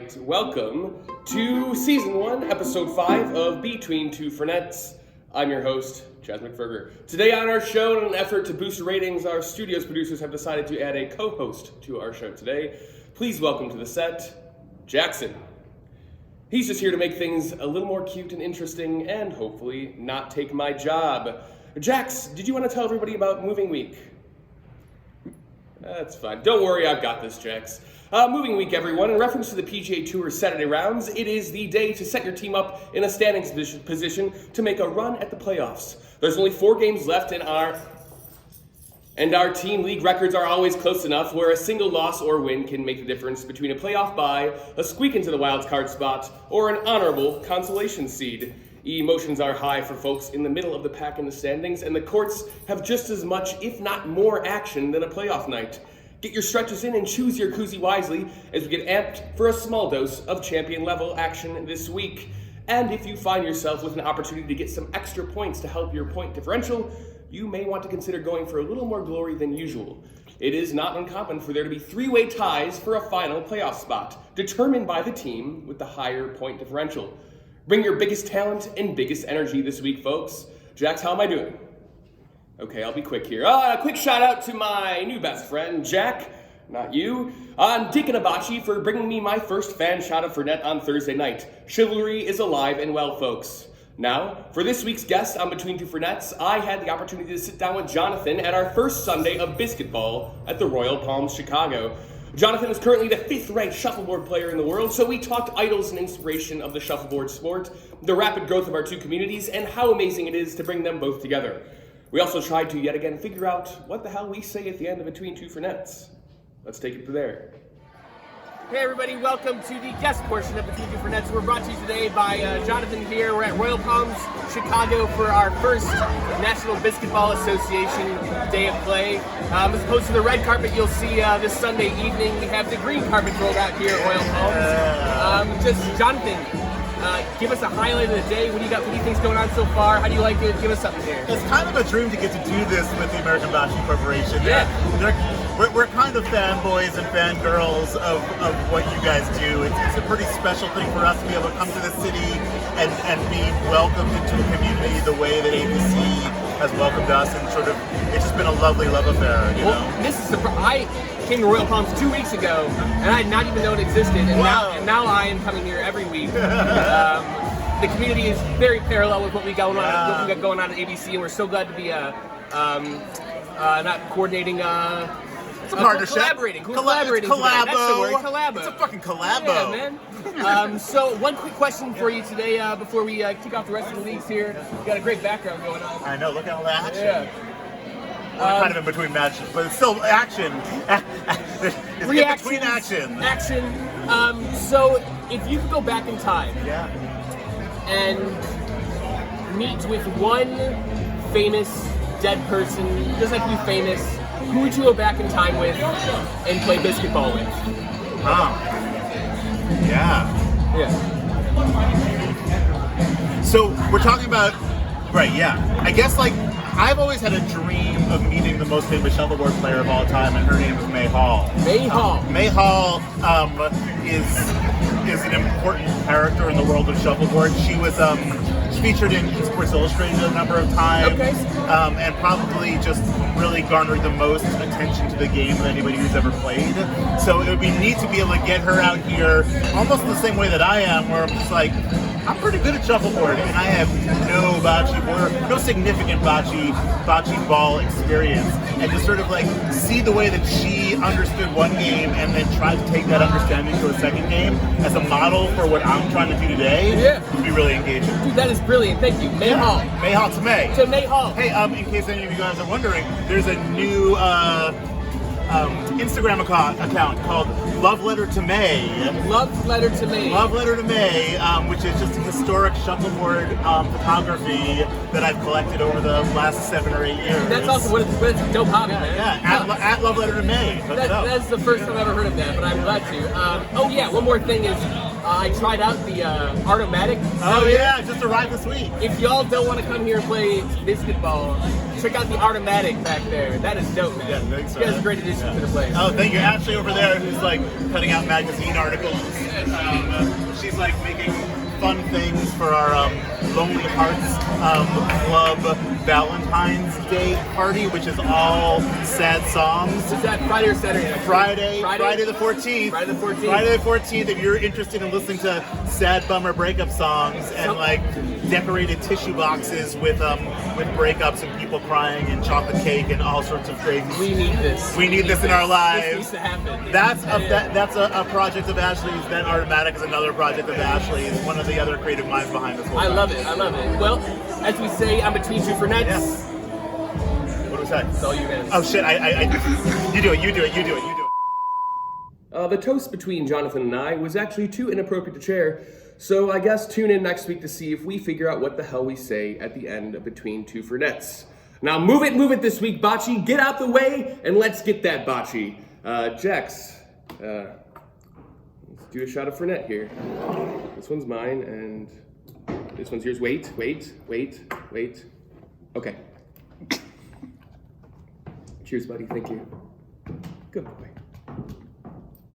right, welcome to Season 1, Episode 5 of Between Two Fernets. I'm your host, Chaz McFurger. Today on our show, in an effort to boost ratings, our studio's producers have decided to add a co-host to our show today. Please welcome to the set, Jackson. He's just here to make things a little more cute and interesting, and hopefully not take my job. Jax, did you want to tell everybody about Moving Week? That's fine. Don't worry, I've got this, Jax. Moving Week, everyone. In reference to the PGA Tour Saturday rounds, it is the day to set your team up in a standings position to make a run at the playoffs. There's only 4 games left in our team league records are always close enough where a single loss or win can make the difference between a playoff bye, a squeak into the wild card spot, or an honorable consolation seed. Emotions are high for folks in the middle of the pack in the standings, and the courts have just as much, if not more, action than a playoff night. Get your stretches in and choose your koozie wisely as we get amped for a small dose of champion-level action this week. And if you find yourself with an opportunity to get some extra points to help your point differential, you may want to consider going for a little more glory than usual. It is not uncommon for there to be 3-way ties for a final playoff spot, determined by the team with the higher point differential. Bring your biggest talent and biggest energy this week, folks. Jax, how am I doing? Okay, I'll be quick here. A quick shout out to my new best friend, Jack, not you, on Dick and Abachi for bringing me my first fan shot of Fernet on Thursday night. Chivalry is alive and well, folks. Now, for this week's guest on Between Two Fernets, I had the opportunity to sit down with Jonathan at our first Sunday of Biscuitball at the Royal Palms, Chicago. Jonathan is currently the 5th-ranked shuffleboard player in the world, so we talked idols and inspiration of the shuffleboard sport, the rapid growth of our two communities, and how amazing it is to bring them both together. We also tried to, yet again, figure out what the hell we say at the end of Between Two Fernets. Let's take it from there. Hey everybody, welcome to the guest portion of Between Two Fernets. We're brought to you today by Jonathan here. We're at Royal Palms, Chicago for our first National Biscuitball Association day of play. As opposed to the red carpet you'll see this Sunday evening, we have the green carpet rolled out here at Royal Palms. Jonathan, give us a highlight of the day. What do you got? What do you think's going on so far? How do you like it? Give us something here. It's kind of a dream to get to do this with the American Bocce Corporation. Yeah. We're kind of fanboys and fangirls of what you guys do. It's a pretty special thing for us to be able to come to the city and be welcomed into a community the way that ABC has welcomed us, and sort of it's just been a lovely love affair. You know? This is I came to Royal Palms 2 weeks ago, and I had not even known it existed, and now I am coming here every week. The community is very parallel with what we got going on at ABC, and we're so glad to be not coordinating. It's a partnership. Collaborating. Collabo. That's the word. Collabo. It's a fucking collabo. Yeah, man. So one quick question for you today before we kick off the rest of the leagues here. You got a great background going on. I know. Look at all that action. Yeah. We're kind of in between matches, but it's still action. It's in between action. Action. So if you could go back in time, and meet with one famous dead person, doesn't have to be famous. Who would you go back in time with and play biscuitball with? Yeah. So we're talking about, right, yeah. I guess, like, I've always had a dream of meeting the most famous shuffleboard player of all time, and her name is May Hall. May Hall is an important character in the world of shuffleboard. She was featured in Sports Illustrated a number of times, and probably just really garnered the most attention to the game of anybody who's ever played. So it would be neat to be able to get her out here, almost in the same way that I am, where I'm just like, I'm pretty good at shuffleboard, and I have no significant bocce ball experience, and just sort of like see the way that she understood one game, and then try to take that understanding to a second game as a model for what I'm trying to do today. Would be really engaging. Dude, that is brilliant. Thank you, May Hall. May Hall to May. To May Hall. Hey, in case any of you guys are wondering, there's a new Instagram account called Love Letter to May. Love Letter to May. Love Letter to May, which is just historic shuffleboard photography that I've collected over the last 7 or 8 years. That's also what it's a dope hobby, man. Yeah, at Love Letter to May. That's the first time I've ever heard of that, but I'm glad to. One more thing is, I tried out the Artomatic. Oh yeah, just arrived this week. If y'all don't want to come here and play Biscuitball, check out the Artomatic back there. That is dope, man. Yeah, thanks, You guys man. a great addition to the place. Oh, thank you. Ashley over there, who's like cutting out magazine articles. She's like making fun things for our Lonely Hearts Club Valentine's Day party, which is all sad songs. Is that Friday or Saturday? Friday the 14th. Friday the 14th. Friday the 14th. If you're interested in listening to sad bummer breakup songs and like decorated tissue boxes with breakups and people crying and chocolate cake and all sorts of things. We need this. We need this in our lives. This needs to happen. That's a project of Ashley's. Then Artomatic is another project of Ashley's. One of the other creative minds behind this whole I thing. love it. I love it. Well, as we say, I'm between two Fernets. Yes. What do we say? It's all you guys. Oh shit! You do it. The toast between Jonathan and I was actually too inappropriate to share, so I guess tune in next week to see if we figure out what the hell we say at the end of Between Two Fernets. Now move it this week, Bocce. Get out the way and let's get that Bocce. Jex, let's do a shot of Fernet here. This one's mine and this one's yours. Wait. Okay. Cheers, buddy. Thank you. Good boy.